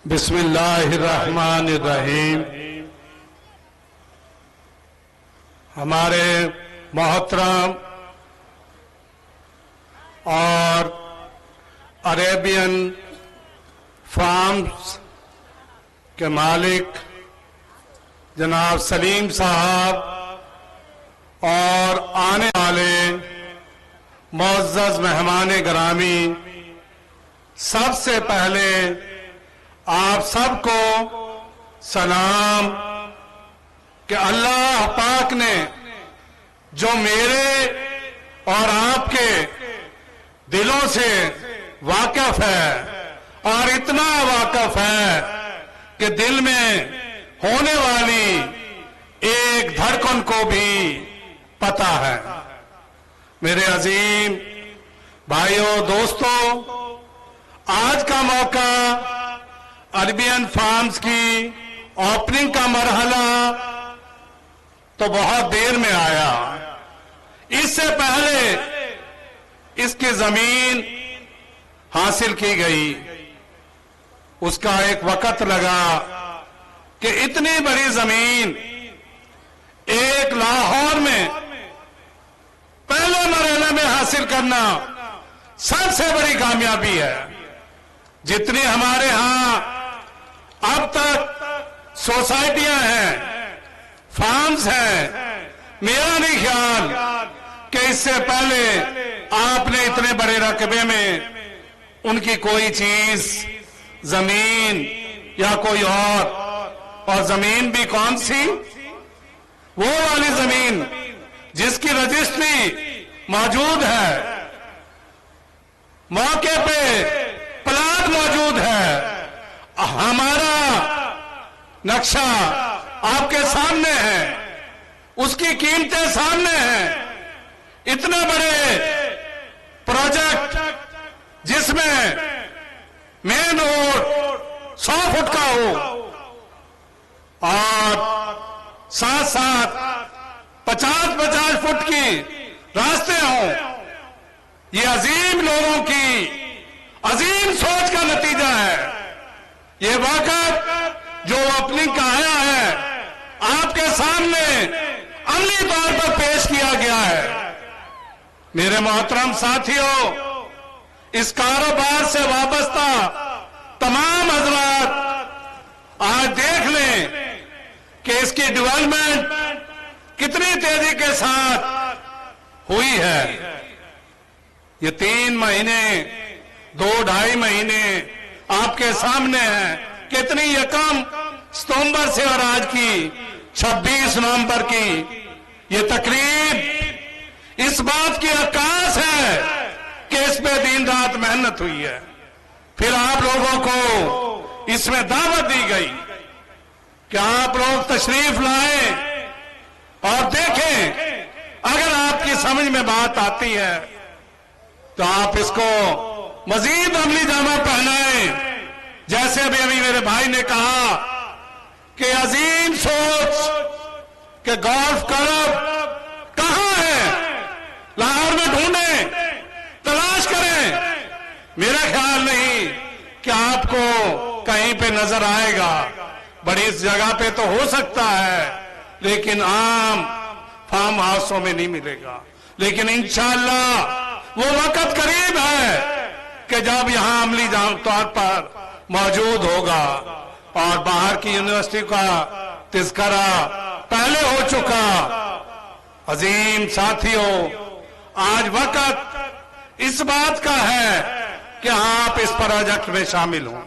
बिस्मिल्लाहिर्रहमानिर्रहीम। हमारे मोहतरम और अरेबियन फार्म्स के मालिक जनाब सलीम साहब और आने वाले मुअज़्ज़ज़ मेहमान गिरामी, सबसे पहले आप सबको सलाम कि अल्लाह पाक ने जो मेरे और आपके दिलों से वाकिफ है और इतना वाकिफ है कि दिल में होने वाली एक धड़कन को भी पता है। मेरे अजीम भाइयों दोस्तों, आज का मौका अरेबियन फार्म्स की ओपनिंग का मरहला तो बहुत देर में आया। इससे पहले इसकी जमीन हासिल की गई, उसका एक वक्त लगा कि इतनी बड़ी जमीन एक लाहौर में पहले मरहले में हासिल करना सबसे बड़ी कामयाबी है। जितनी हमारे यहां अब तक सोसाइटियां हैं, फार्म्स हैं, मेरा नहीं ख्याल कि इससे पहले आपने इतने बड़े रकबे में उनकी कोई चीज, जमीन या कोई और जमीन भी कौन सी? वो वाली जमीन जिसकी रजिस्ट्री मौजूद है, मौके पे प्लाट मौजूद है, हमारा नक्शा आपके सामने है, उसकी कीमतें सामने हैं। इतने बड़े प्रोजेक्ट जिसमें मेन रोड 100 फुट का हो और साथ साथ 50-50 फुट की रास्ते हों, ये अजीम लोगों की अजीम सोच का नतीजा है। ये वक्त जो ओपनिंग का आया है आपके सामने अमली तौर पर पेश किया गया है। मेरे मोहतरम साथियों, इस कारोबार से वाबस्ता तमाम हजरात आज देख लें कि इसकी डेवलपमेंट कितनी तेजी के साथ हुई है। ये 3 महीने 2-2.5 महीने आपके सामने हैं। कितनी यकम सितंबर से और आज की 26 नवंबर की ये तकरीब इस बात की अक्कास है कि इस पे दिन रात मेहनत हुई है। फिर आप लोगों को इसमें दावत दी गई कि आप लोग तशरीफ लाएं और देखें। अगर आपकी समझ में बात आती है तो आप इसको मजीद अमली जामा पहनाएं। जैसे अभी मेरे भाई ने कहा कि अजीम सोच कि गोल्फ क्लब कहां है, लाहौर में ढूंढें, तलाश करें। मेरा ख्याल नहीं कि आपको कहीं पे नजर आएगा। बड़ी जगह पे तो हो सकता है, लेकिन आम फार्म हाउसों में नहीं मिलेगा। लेकिन इंशाअल्लाह वो वक्त करीब है कि जब यहां अमली तौर पर मौजूद होगा और बाहर की यूनिवर्सिटी का तिज़किरा पहले हो चुका। अजीम साथियों, आज वक्त इस बात का है कि आप इस प्रोजेक्ट में शामिल हों।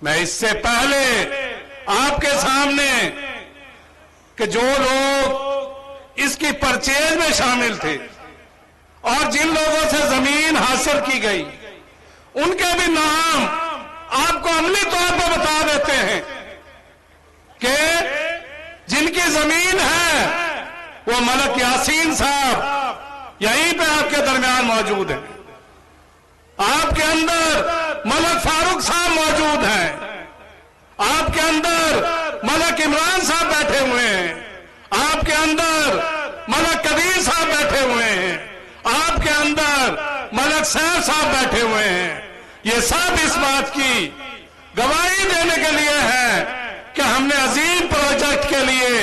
मैं इससे पहले आपके सामने कि जो लोग इसकी परचेज में शामिल थे और जिन लोगों से जमीन हासिल की गई, उनके भी नाम आपको अमली तौर पर बता देते हैं कि जिनकी जमीन है वो मलक यासीन साहब यहीं पे आपके दरमियान मौजूद हैं। आपके अंदर मलक फारूक साहब मौजूद हैं। आपके अंदर मलक इमरान साहब बैठे हुए हैं। आपके अंदर मलक कबीर साहब बैठे हुए हैं। आपके अंदर मलक सैफ साहब बैठे हुए हैं। ये सब इस बात की गवाही देने के लिए है कि हमने अजीम प्रोजेक्ट के लिए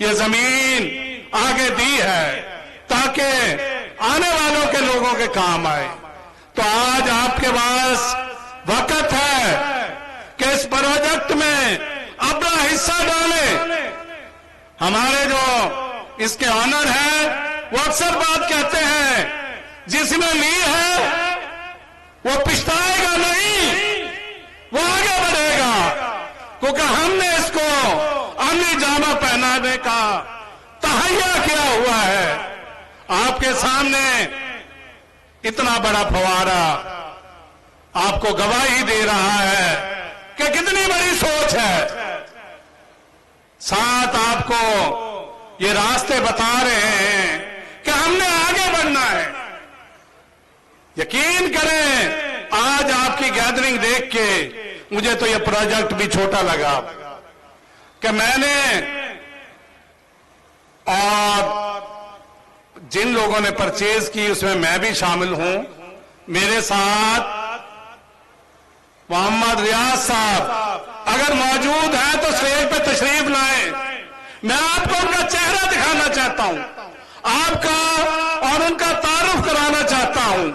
ये जमीन आगे दी है ताकि आने वालों के लोगों के काम आए। तो आज आपके पास वक्त है कि इस प्रोजेक्ट में अपना हिस्सा डालें। हमारे जो इसके ऑनर हैं वो अक्सर बात कहते हैं, जिसने ली है वो पछताएगा नहीं, वो आगे बढ़ेगा, क्योंकि हमने इसको अमली जामा पहनाने का तहैया किया हुआ है। आपके सामने इतना बड़ा फवारा आपको गवाही दे रहा है कि कितनी बड़ी सोच है। साथ आपको ये रास्ते बता रहे हैं कि हमने आगे बढ़ना है। यकीन करें, आज आपकी गैदरिंग देख के मुझे तो ये प्रोजेक्ट भी छोटा लगा कि मैंने और जिन लोगों ने परचेज की उसमें मैं भी शामिल हूं। मेरे साथ मोहम्मद रियाज साहब अगर मौजूद हैं तो स्टेज पे तशरीफ लाएं। मैं आपको उनका चेहरा दिखाना चाहता हूं, आपका और उनका तारुफ कराना चाहता हूं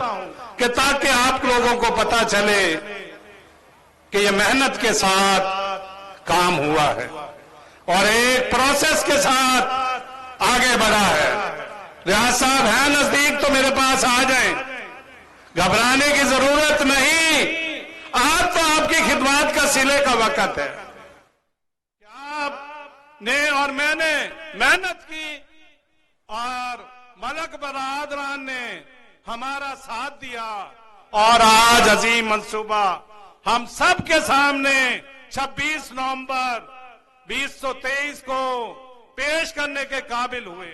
कि ताकि आप लोगों को पता चले कि ये मेहनत के साथ काम हुआ है और एक प्रोसेस के साथ आगे बढ़ा है। रियाज साहब हैं नजदीक तो मेरे पास आ जाएं, घबराने की जरूरत नहीं। आज तो आपकी खिदमत का सिले का वक्त है। आपने और मैंने मेहनत की और मलक बरादरान ने हमारा साथ दिया और आज अजीम मंसूबा हम सब के सामने 26 नवंबर 2023 को पेश करने के काबिल हुए।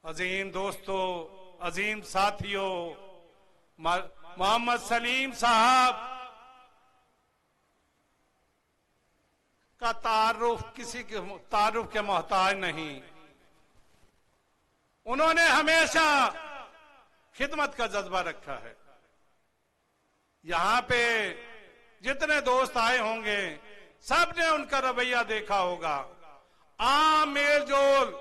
अजीम दोस्तों, अजीम साथियों, मोहम्मद सलीम साहब का तारुफ किसी के तारुफ के मोहताज नहीं। उन्होंने हमेशा खिदमत का जज्बा रखा है। यहां पे जितने दोस्त आए होंगे सबने उनका रवैया देखा होगा। आम मेल जोल,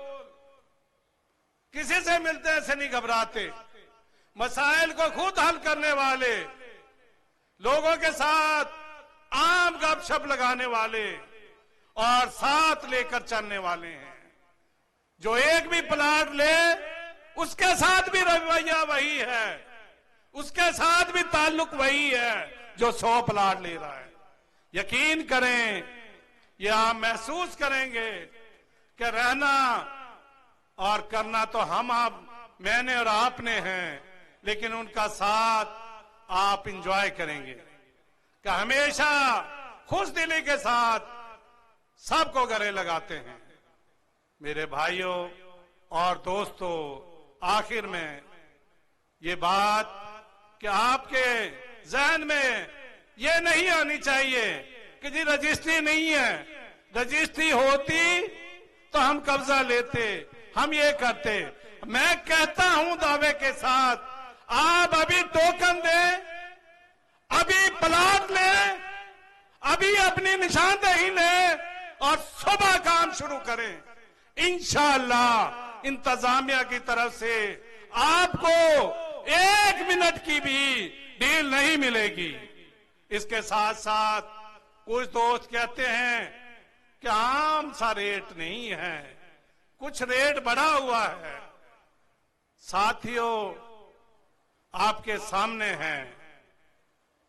किसी से मिलते ऐसे नहीं घबराते, मसाइल को खुद हल करने वाले, लोगों के साथ आम गपशप लगाने वाले और साथ लेकर चलने वाले हैं। जो एक भी प्लाट ले उसके साथ भी रवैया वही है, उसके साथ भी ताल्लुक वही है जो 100 प्लाट ले रहा है। यकीन करें, ये आप महसूस करेंगे कि रहना और करना तो हम आप, मैंने और आपने हैं, लेकिन उनका साथ आप इंजॉय करेंगे कि हमेशा खुश दिली के साथ सबको गले लगाते हैं। मेरे भाइयों और दोस्तों, आखिर में ये बात कि आपके जहन में ये नहीं आनी चाहिए कि जी रजिस्ट्री नहीं है, रजिस्ट्री होती तो हम कब्जा लेते, हम ये करते। मैं कहता हूं दावे के साथ, आप अभी टोकन दें, अभी प्लाट लें, अभी अपनी निशानदेही लें और सुबह काम शुरू करें। इंशाअल्लाह इंतजामिया की तरफ से आपको 1 मिनट की भी डील नहीं मिलेगी। इसके साथ साथ कुछ दोस्त कहते हैं कि आम सा रेट नहीं है, कुछ रेट बढ़ा हुआ है। साथियों, आपके सामने है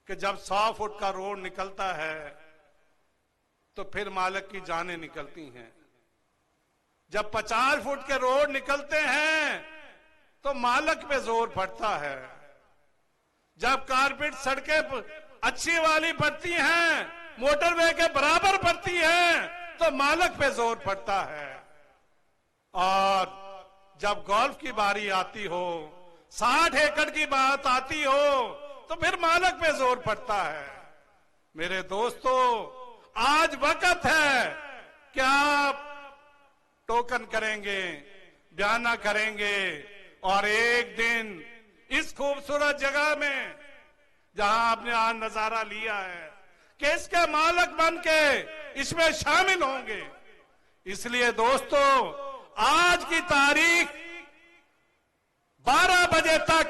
कि जब 100 फुट का रोड निकलता है तो फिर मालिक की जानें निकलती हैं। जब 50 फुट के रोड निकलते हैं तो मालिक पे जोर पड़ता है। जब कारपेट सड़कें अच्छी वाली पड़ती हैं, मोटरवे के बराबर पड़ती हैं, तो मालिक पे जोर पड़ता है। और जब गोल्फ की बारी आती हो, 60 एकड़ की बात आती हो, तो फिर मालिक पे जोर पड़ता है। मेरे दोस्तों, आज वक्त है कि आप टोकन करेंगे, बयाना करेंगे और एक दिन इस खूबसूरत जगह में जहां आपने आज नजारा लिया है कि इसके मालिक बन के इसमें शामिल होंगे। इसलिए दोस्तों, आज की तारीख 12 बजे तक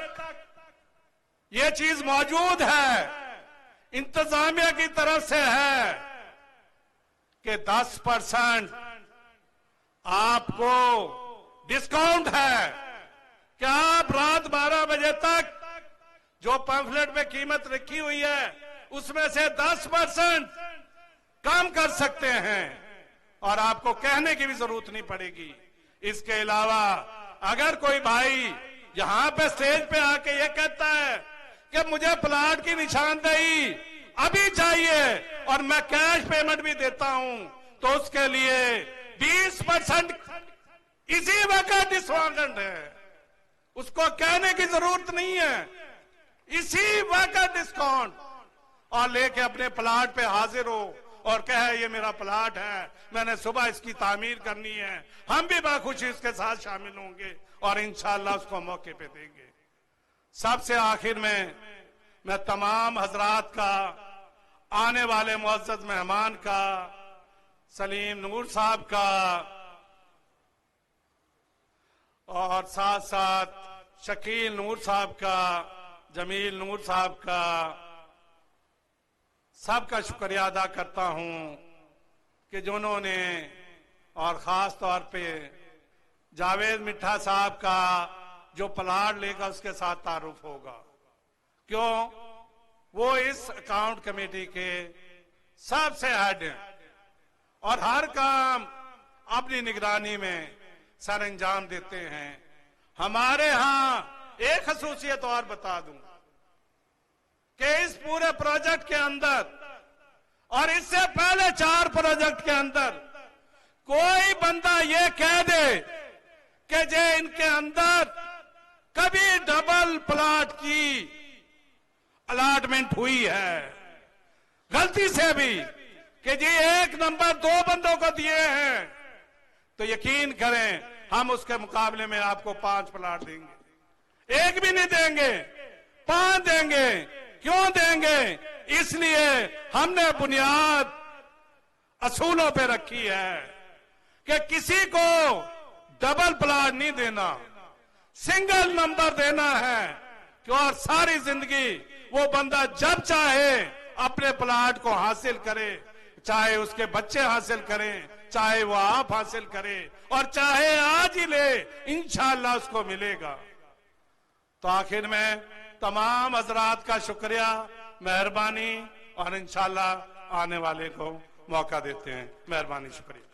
ये चीज मौजूद है, इंतजामिया की तरफ से है कि 10% आपको डिस्काउंट है कि आप रात 12 बजे तक जो पैम्फलेट में कीमत रखी हुई है उसमें से 10% कम कर सकते हैं और आपको कहने की भी जरूरत नहीं पड़ेगी। इसके अलावा अगर कोई भाई यहां पे स्टेज पे आके ये कहता है कि मुझे प्लाट की निशानदेही अभी चाहिए और मैं कैश पेमेंट भी देता हूं, तो उसके लिए 20% इसी वक्त डिस्काउंट है। उसको कहने की जरूरत नहीं है, इसी वक्त डिस्काउंट, और लेके अपने प्लाट पे हाजिर हो और कहे ये मेरा प्लाट है, मैंने सुबह इसकी तामीर करनी है। हम भी बाखुशी इसके साथ शामिल होंगे और इंशाअल्लाह उसको मौके पे देंगे। सबसे आखिर में मैं तमाम हजरात का, आने वाले मुअज़्ज़ज़ मेहमान का, सलीम नूर साहब का और साथ साथ शकील नूर साहब का, जमील नूर साहब का, सबका शुक्रिया अदा करता हूं कि जिन्होंने, और खास तौर पे जावेद मिठा साहब का जो प्लाट लेगा उसके साथ तारुफ होगा। क्यों? वो इस अकाउंट कमेटी के सबसे हेड हैं और हर काम अपनी निगरानी में सर अंजाम देते हैं। हमारे यहां एक खसूसियत और बता दूं कि इस पूरे प्रोजेक्ट के अंदर और इससे पहले 4 प्रोजेक्ट के अंदर कोई बंदा ये कह दे कि जे इनके अंदर कभी डबल प्लॉट की अलॉटमेंट हुई है गलती से भी, कि जी 1 नंबर 2 बंदों को दिए हैं, तो यकीन करें हम उसके मुकाबले में आपको 5 प्लॉट देंगे। 1 भी नहीं देंगे, 5 देंगे। क्यों देंगे? इसलिए हमने बुनियाद असूलों पे रखी है कि किसी को डबल प्लॉट नहीं देना, सिंगल नंबर देना है कि और सारी जिंदगी वो बंदा जब चाहे अपने प्लॉट को हासिल करे, चाहे उसके बच्चे हासिल करें, चाहे वो आप हासिल करें, और चाहे आज ही ले, इंशाअल्लाह उसको मिलेगा। तो आखिर में तमाम हजरात का शुक्रिया, मेहरबानी, और इंशाअल्लाह आने वाले को मौका देते हैं। मेहरबानी, शुक्रिया।